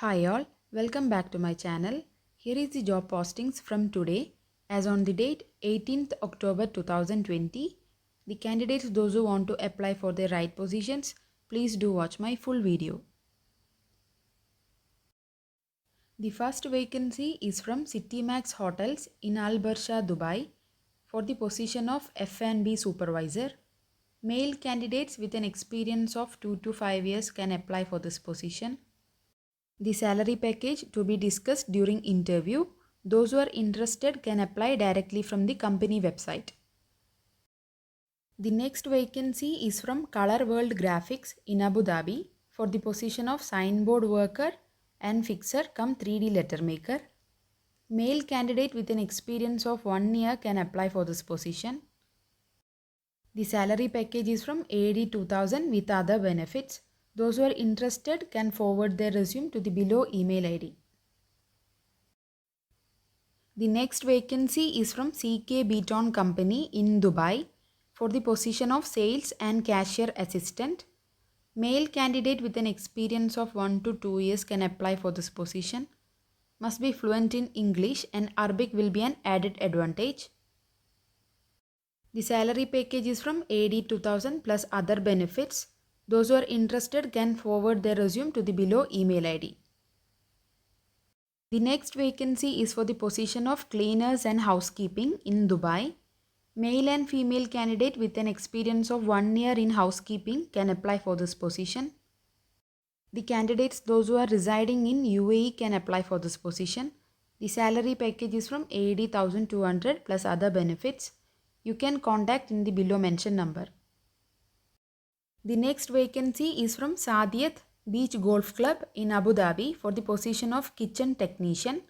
Hi all, welcome back to my channel. Here is the job postings from today as on the date 18th October 2020. The candidates, those who want to apply for the right positions, please do watch my full video. The first vacancy is from CityMax Hotels in Al Barsha, Dubai for the position of F&B supervisor. Male candidates with an experience of 2 to 5 years can apply for this position. The salary package to be discussed during interview. Those who are interested can apply directly from the company website. The next vacancy is from Color World Graphics in Abu Dhabi for the position of signboard worker and fixer come 3D letter maker. Male candidate with an experience of 1 year can apply for this position. The salary package is from AD 2000 with other benefits. Those who are interested can forward their resume to the below email ID. The next vacancy is from CK Beaton Company in Dubai for the position of sales and cashier assistant. Male candidate with an experience of 1 to 2 years can apply for this position. Must be fluent in English and Arabic will be an added advantage. The salary package is from AD 2000 plus other benefits. Those who are interested can forward their resume to the below email ID. The next vacancy is for the position of cleaners and housekeeping in Dubai. Male and female candidate with an experience of 1 year in housekeeping can apply for this position. The candidates, those who are residing in UAE, can apply for this position. The salary package is from AED 1200 plus other benefits. You can contact in the below mentioned number. The next vacancy is from Saadiyat Beach Golf Club in Abu Dhabi for the position of kitchen technician.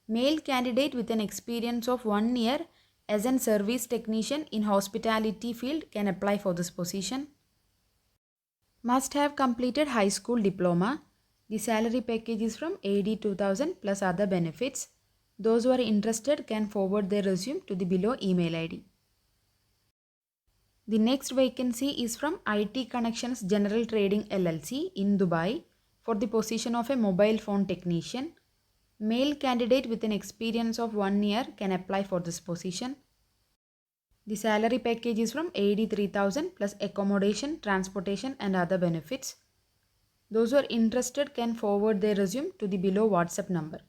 Male candidate with an experience of 1 year as an service technician in hospitality field can apply for this position. Must have completed high school diploma. The salary package is from AD 2000 plus other benefits. Those who are interested can forward their resume to the below email ID. The next vacancy is from IT Connections General Trading LLC in Dubai for the position of a mobile phone technician. Male candidate with an experience of 1 year can apply for this position. The salary package is from 83,000 plus accommodation, transportation and other benefits. Those who are interested can forward their resume to the below WhatsApp number.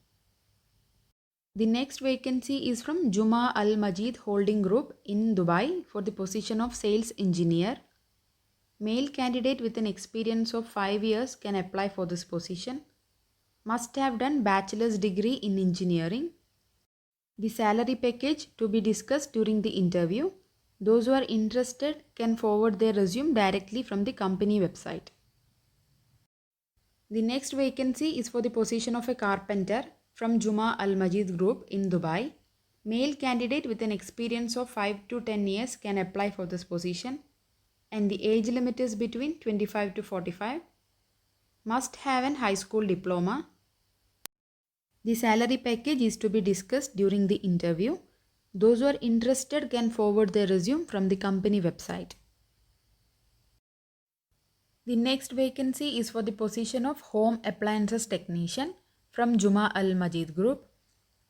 The next vacancy is from Juma Al Majid Holding Group in Dubai for the position of sales engineer. Male candidate with an experience of 5 years can apply for this position. Must have done bachelor's degree in engineering. The salary package to be discussed during the interview. Those who are interested can forward their resume directly from the company website. The next vacancy is for the position of a carpenter from Juma Al Majid Group in Dubai. Male candidate with an experience of 5 to 10 years can apply for this position and the age limit is between 25 to 45. Must have an high school diploma. The salary package is to be discussed during the interview. Those who are interested can forward their resume from the company website. The next vacancy is for the position of home appliances technician from Juma Al Majid Group.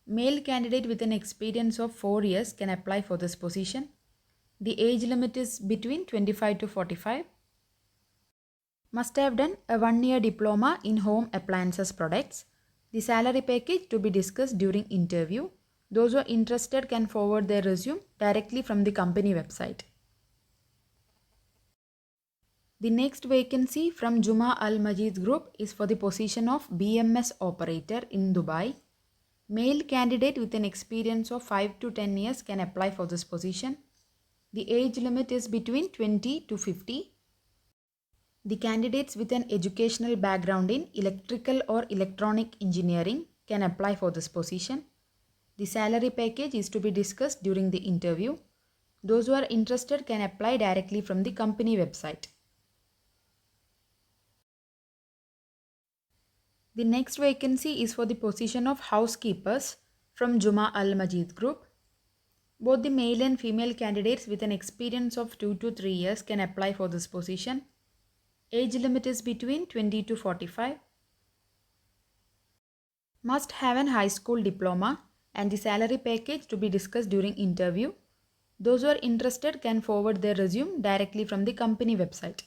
Male candidate with an experience of 4 years can apply for this position. The age limit is between 25 to 45. Must have done a 1-year diploma in home appliances products. The salary package to be discussed during interview. Those who are interested can forward their resume directly from the company website. The next vacancy from Juma Al Majid Group is for the position of BMS operator in Dubai. Male candidate with an experience of 5 to 10 years can apply for this position. The age limit is between 20 to 50. The candidates with an educational background in electrical or electronic engineering can apply for this position. The salary package is to be discussed during the interview. Those who are interested can apply directly from the company website. The next vacancy is for the position of housekeepers from Juma Al Majid Group. Both the male and female candidates with an experience of 2 to 3 years can apply for this position. Age limit is between 20 to 45. Must have an high school diploma and the salary package to be discussed during interview. Those who are interested can forward their resume directly from the company website.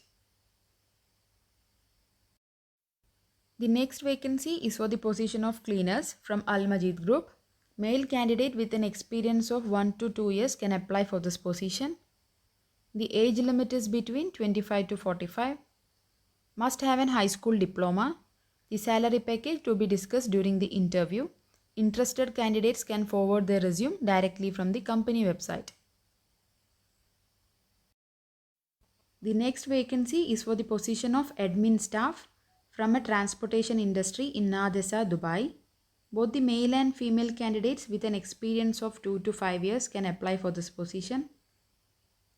The next vacancy is for the position of cleaners from Al Majid Group. Male candidate with an experience of 1 to 2 years can apply for this position. The age limit is between 25 to 45. Must have an high school diploma. The salary package to be discussed during the interview. Interested candidates can forward their resume directly from the company website. The next vacancy is for the position of admin staff from a transportation industry in Nadesa, Dubai. Both the male and female candidates with an experience of 2 to 5 years can apply for this position.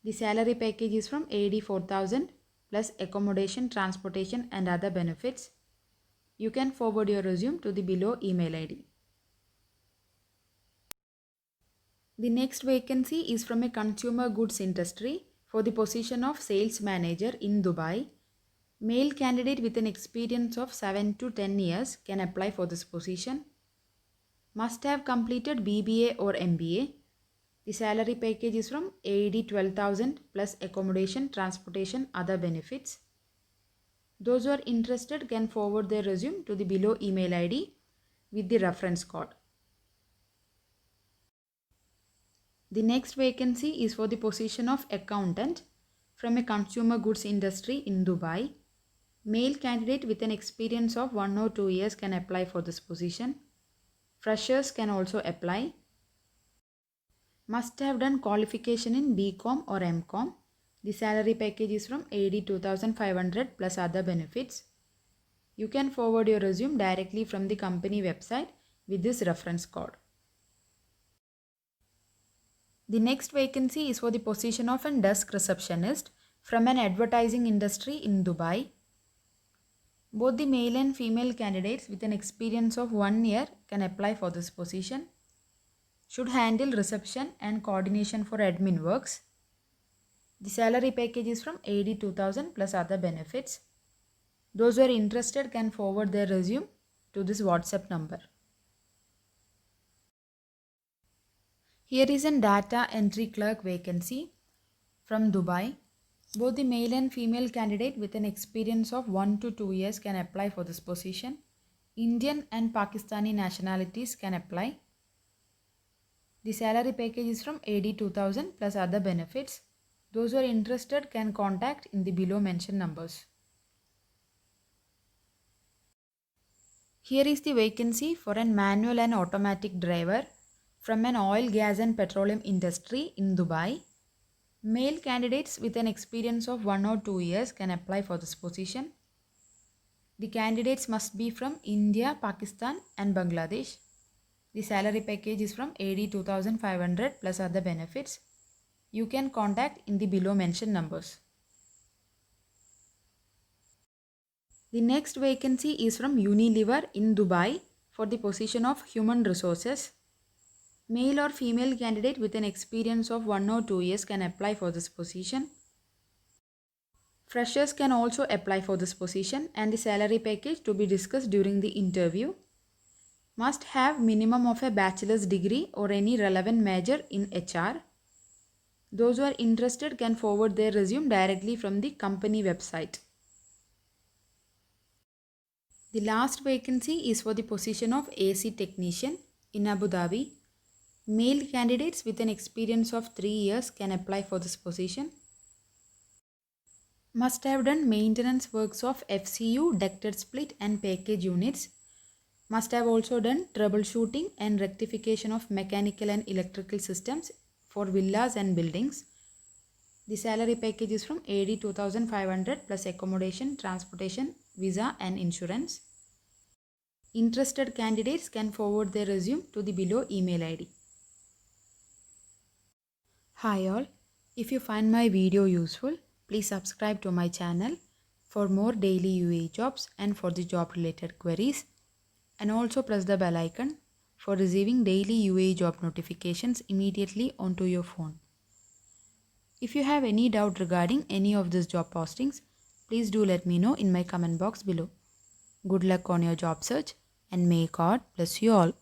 The salary package is from 84,000 plus accommodation, transportation and other benefits. You can forward your resume to the below email ID. The next vacancy is from a consumer goods industry for the position of sales manager in Dubai. Male candidate with an experience of 7 to 10 years can apply for this position. Must have completed BBA or MBA. The salary package is from AED 12,000 plus accommodation, transportation, other benefits. Those who are interested can forward their resume to the below email ID with the reference code. The next vacancy is for the position of accountant from a consumer goods industry in Dubai. Male candidate with an experience of 1 or 2 years can apply for this position. Freshers can also apply. Must have done qualification in BCom or MCom. The salary package is from 82,500 plus other benefits. You can forward your resume directly from the company website with this reference code. The next vacancy is for the position of a desk receptionist from an advertising industry in Dubai. Both the male and female candidates with an experience of 1 year can apply for this position. Should handle reception and coordination for admin works. The salary package is from 82,000 plus other benefits. Those who are interested can forward their resume to this WhatsApp number. Here is a data entry clerk vacancy from Dubai. Both the male and female candidate with an experience of 1 to 2 years can apply for this position. Indian and Pakistani nationalities can apply. The salary package is from 82,000 plus other benefits. Those who are interested can contact in the below mentioned numbers. Here is the vacancy for a manual and automatic driver from an oil, gas and petroleum industry in Dubai. Male candidates with an experience of 1 or 2 years can apply for this position. The candidates must be from India, Pakistan and Bangladesh. The salary package is from 82,500 plus other benefits. You can contact in the below mentioned numbers. The next vacancy is from Unilever in Dubai for the position of human resources. Male or female candidate with an experience of 1 or 2 years can apply for this position. Freshers can also apply for this position and the salary package to be discussed during the interview. Must have minimum of a bachelor's degree or any relevant major in HR. Those who are interested can forward their resume directly from the company website. The last vacancy is for the position of AC technician in Abu Dhabi. Male candidates with an experience of 3 years can apply for this position. Must have done maintenance works of FCU, ducted split and package units. Must have also done troubleshooting and rectification of mechanical and electrical systems for villas and buildings. The salary package is from 82,500 plus accommodation, transportation, visa and insurance. Interested candidates can forward their resume to the below email ID. Hi all, if you find my video useful, please subscribe to my channel for more daily UAE jobs and for the job related queries, and also press the bell icon for receiving daily UAE job notifications immediately onto your phone. If you have any doubt regarding any of these job postings, please do let me know in my comment box below. Good luck on your job search. and may God bless you all.